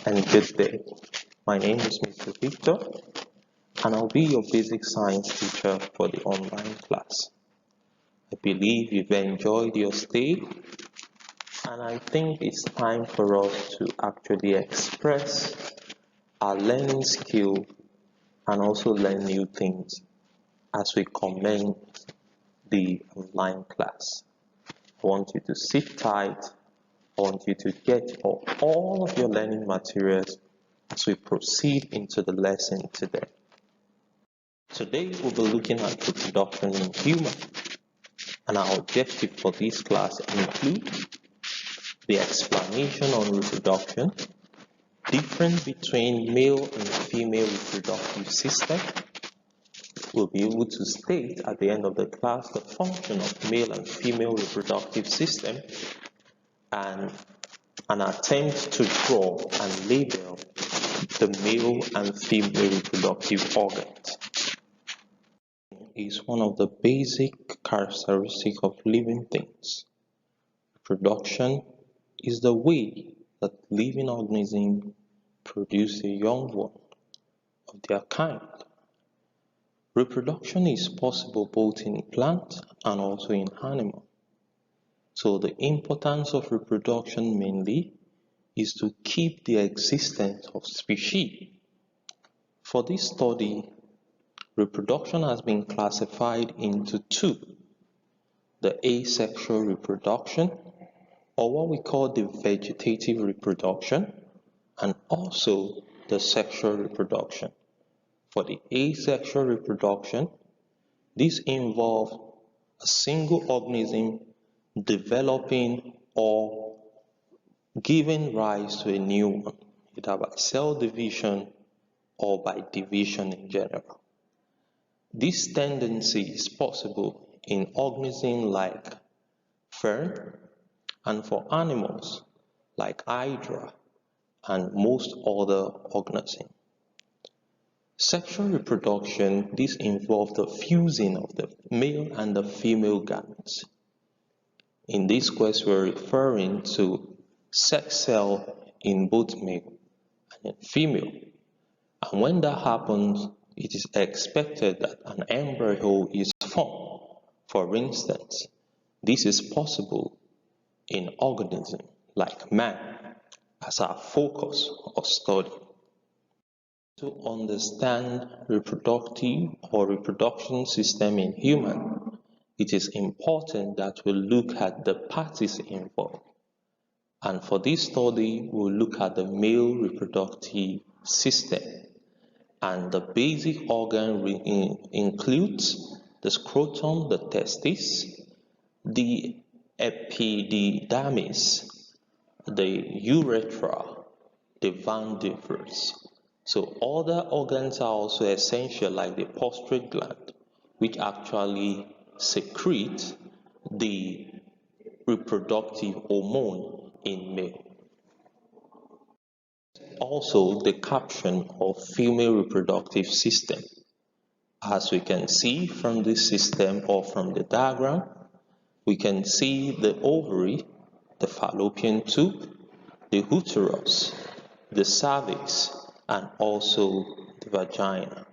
and good day. My name is Mr. Victor, and I'll be your basic science teacher for the online class. I believe you've enjoyed your stay, and I think it's time for us to actually express our learning skill and also learn new things as we commence the online class. I want you to sit tight. I want you to get all of your learning materials as we proceed into the lesson today. Today we'll be looking at reproduction in humans, and our objective for this class includes the explanation on reproduction, difference between male and female reproductive system. We'll be able to state at the end of the class the function of male and female reproductive system and an attempt to draw and label the male and female reproductive organs. Is one of the basic characteristics of living things. Reproduction is the way that living organisms produce a young one of their kind. Reproduction is possible both in plants and also in animals. So the importance of reproduction mainly is to keep the existence of species. For this study, reproduction has been classified into two: the asexual reproduction, or what we call the vegetative reproduction, and also the sexual reproduction. For the asexual reproduction, this involves a single organism developing or giving rise to a new one, either by cell division or by division in general. This tendency is possible in organisms like fern and for animals like hydra and most other organisms. Sexual reproduction, this involves the fusing of the male and the female gametes. In this case, we're referring to sex cell in both male and in female. And when that happens, it is expected that an embryo is formed. For instance, this is possible in organisms like man as our focus of study. To understand reproductive or reproduction system in human, it is important that we look at the parties involved. And for this study, we'll look at the male reproductive system. And the basic organ includes the scrotum, the testis, the epididymis, the urethra, the van divers. So other organs are also essential, like the prostate gland, which actually secrete the reproductive hormone in male. Also, the caption of female reproductive system. As we can see from this system or from the diagram, we can see the ovary, the fallopian tube, the uterus, the cervix, and also the vagina.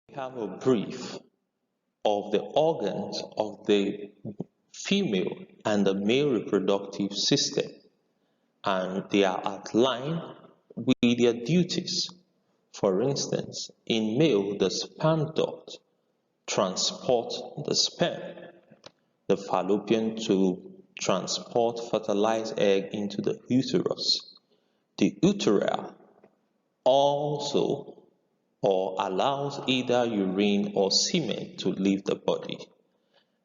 We have a brief of the organs of the female and the male reproductive system, and they are outlined with their duties. For instance, in male, the sperm duct transports the sperm. The fallopian tube transports fertilized egg into the uterus. The utera also allows either urine or semen to leave the body.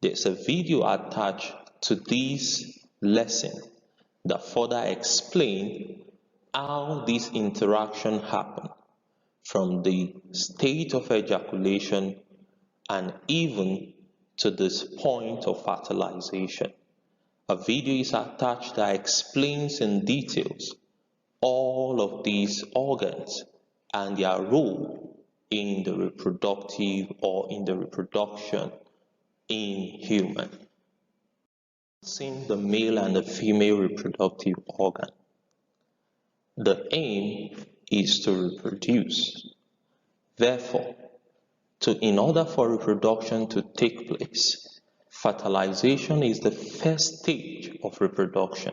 There's a video attached to this lesson that further explains how this interaction happens from the state of ejaculation and even to this point of fertilization. A video is attached that explains in details all of these organs and their role in the reproductive or in the reproduction in human. Seeing the male and the female reproductive organ. The aim is to reproduce. Therefore, in order for reproduction to take place, fertilization is the first stage of reproduction,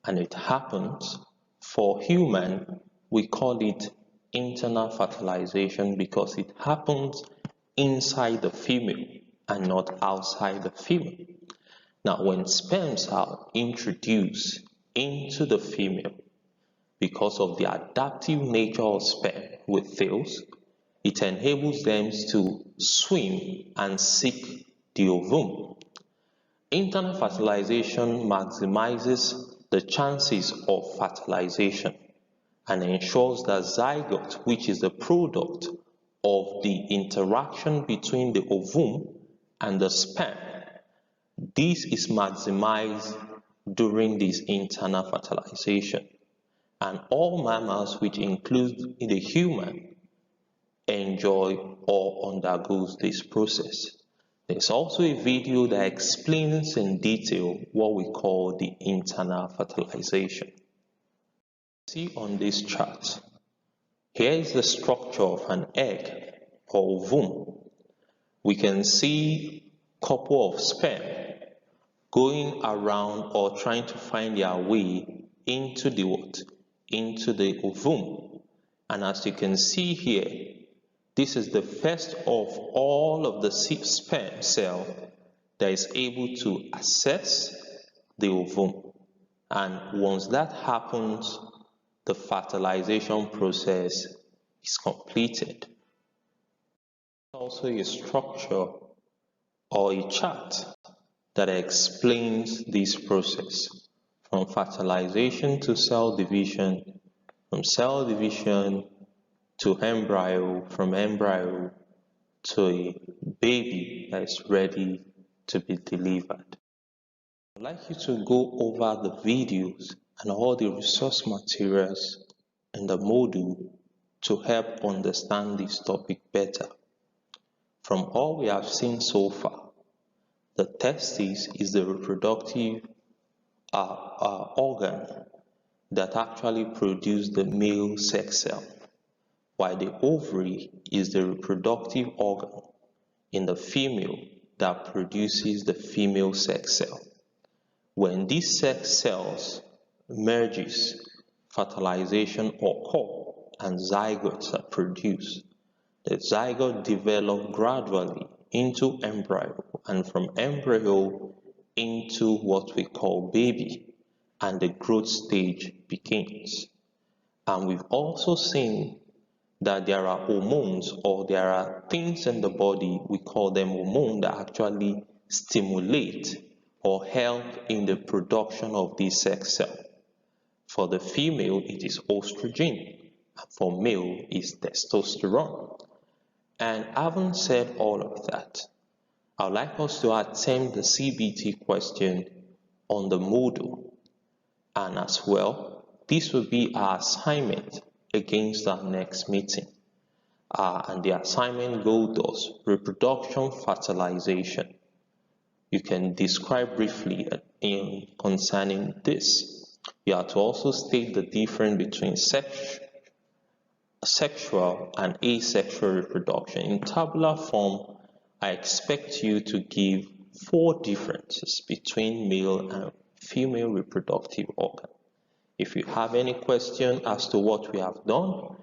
and it happens for human, we call it internal fertilization because it happens inside the female and not outside the female. Now, when sperms are introduced into the female, because of the adaptive nature of sperm with tails, it enables them to swim and seek the ovum. Internal fertilization maximizes the chances of fertilization and ensures that zygote, which is the product of the interaction between the ovum and the sperm, this is maximized during this internal fertilization. And all mammals, which include the human, enjoy or undergoes this process. There's also a video that explains in detail what we call the internal fertilization. See on this chart, here is the structure of an egg or ovum. We can see a couple of sperm going around or trying to find their way into the what? Into the ovum. And as you can see here, this is the first of all of the sperm cell that is able to access the ovum. And once that happens, the fertilization process is completed. Also a structure or a chart that explains this process from fertilization to cell division, from cell division to embryo, from embryo to a baby that is ready to be delivered. I'd like you to go over the videos and all the resource materials in the module to help understand this topic better. From all we have seen so far, the testis is the reproductive organ that actually produces the male sex cell, while the ovary is the reproductive organ in the female that produces the female sex cell. When these sex cells merges, fertilization occurs and zygotes are produced. The zygote develops gradually into embryo, and from embryo into what we call baby, and the growth stage begins. And we've also seen that there are hormones, or there are things in the body, we call them hormones, that actually stimulate or help in the production of this sex cell. For the female, it is estrogen, and for male, it's testosterone. And having said all of that, I'd like us to attempt the CBT question on the module. And as well, this will be our assignment against our next meeting. And the assignment goal does reproduction fertilization. You can describe briefly concerning this. You have to also state the difference between sexual and asexual reproduction. In tabular form, I expect you to give 4 differences between male and female reproductive organ. If you have any question as to what we have done,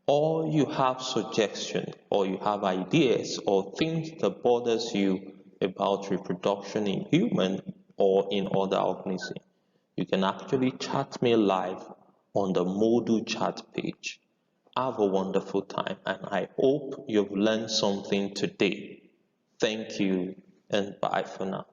or you have suggestions, or you have ideas or things that bothers you about reproduction in human or in other organisms, you can actually chat me live on the module chat page. Have a wonderful time, and I hope you've learned something today. Thank you, and bye for now.